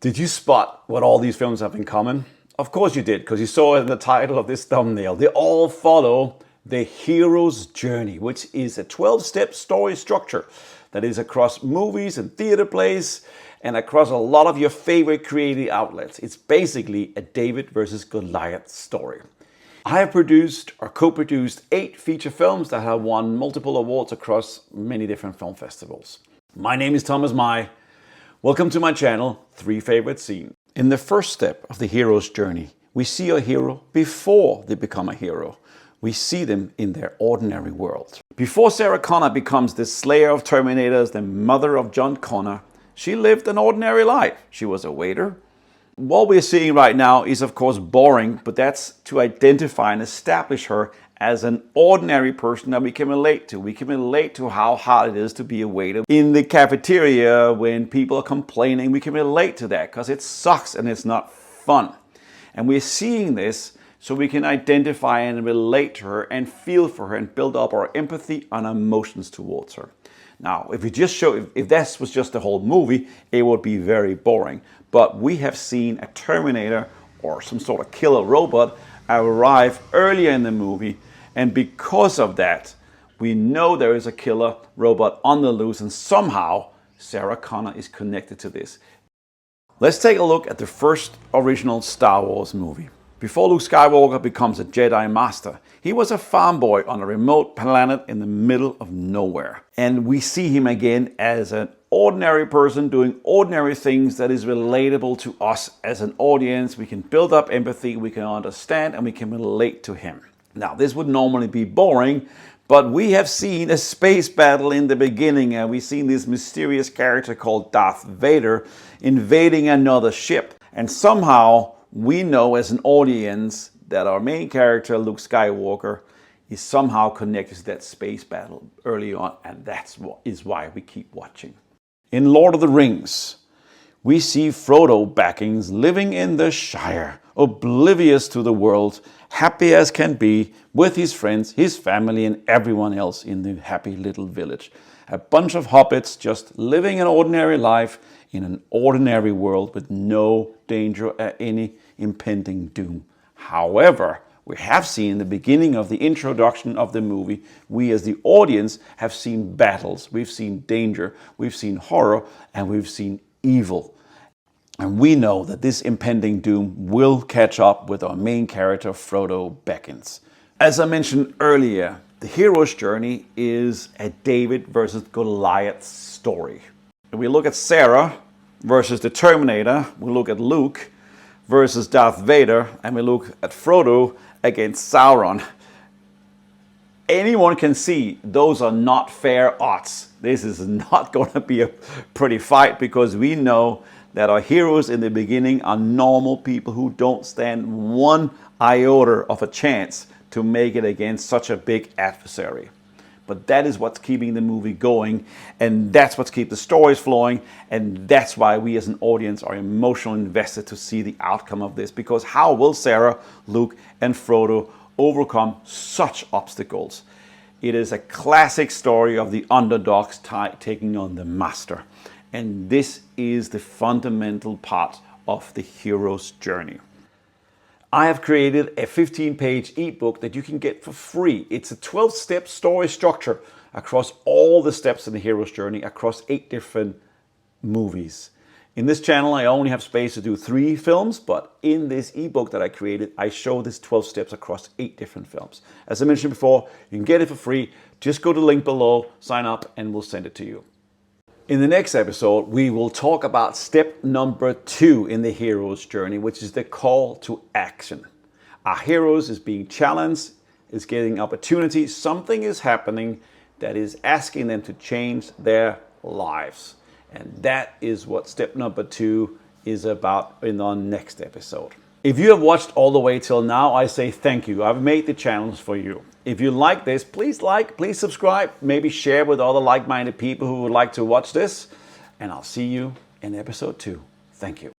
Did you spot what all these films have in common? Of course you did, because you saw it in the title of this thumbnail. They all follow the hero's journey, which is a 12-step story structure that is across movies and theater plays and across a lot of your favorite creative outlets. It's basically a David versus Goliath story. I have produced or co-produced 8 feature films that have won multiple awards across many different film festivals. My name is Thomas Mai. Welcome to my channel, 3 Favorite Scenes. In the first step of the hero's journey, we see a hero before they become a hero. We see them in their ordinary world. Before Sarah Connor becomes the slayer of Terminators, the mother of John Connor, she lived an ordinary life. She was a waiter. What we're seeing right now is of course boring, but that's to identify and establish her as an ordinary person that we can relate to. We can relate to how hard it is to be a waiter. In the cafeteria, when people are complaining, we can relate to that because it sucks and it's not fun. And we're seeing this so we can identify and relate to her and feel for her and build up our empathy and emotions towards her. Now, if this was just the whole movie, it would be very boring. But we have seen a Terminator or some sort of killer robot arrive earlier in the movie, and because of that, we know there is a killer robot on the loose, and somehow Sarah Connor is connected to this. Let's take a look at the first original Star Wars movie. Before Luke Skywalker becomes a Jedi Master, he was a farm boy on a remote planet in the middle of nowhere. And we see him again as an ordinary person doing ordinary things that is relatable to us as an audience. We can build up empathy, we can understand, and we can relate to him. Now, this would normally be boring, but we have seen a space battle in the beginning, and we've seen this mysterious character called Darth Vader invading another ship. And somehow we know as an audience that our main character, Luke Skywalker, is somehow connected to that space battle early on, and that is why we keep watching. In Lord of the Rings, we see Frodo Baggins living in the Shire, oblivious to the world, happy as can be, with his friends, his family, and everyone else in the happy little village. A bunch of hobbits just living an ordinary life in an ordinary world with no danger or any impending doom. However, we have seen in the beginning of the introduction of the movie, we as the audience have seen battles, we've seen danger, we've seen horror, and we've seen evil. And we know that this impending doom will catch up with our main character, Frodo Baggins. As I mentioned earlier, the hero's journey is a David versus Goliath story. If we look at Sarah versus the Terminator, we look at Luke versus Darth Vader, and we look at Frodo against Sauron. Anyone can see those are not fair odds. This is not going to be a pretty fight, because we know that our heroes in the beginning are normal people who don't stand one iota of a chance to make it against such a big adversary. But that is what's keeping the movie going, and that's what's keeping the stories flowing, and that's why we as an audience are emotionally invested to see the outcome of this, because how will Sarah, Luke, and Frodo overcome such obstacles? It is a classic story of the underdogs taking on the master, and this is the fundamental part of the hero's journey. I have created a 15-page ebook that you can get for free. It's a 12-step story structure across all the steps in the hero's journey across 8 different movies. In this channel, I only have space to do 3 films, but in this ebook that I created, I show this 12 steps across 8 different films. As I mentioned before, you can get it for free. Just go to the link below, sign up, and we'll send it to you. In the next episode, we will talk about step number 2 in the hero's journey, which is the call to action. Our heroes is being challenged, is getting opportunities. Something is happening that is asking them to change their lives. And that is what step number 2 is about in our next episode. If you have watched all the way till now, I say thank you. I've made the channels for you. If you like this, please like, please subscribe, maybe share with other like-minded people who would like to watch this. And I'll see you in episode 2. Thank you.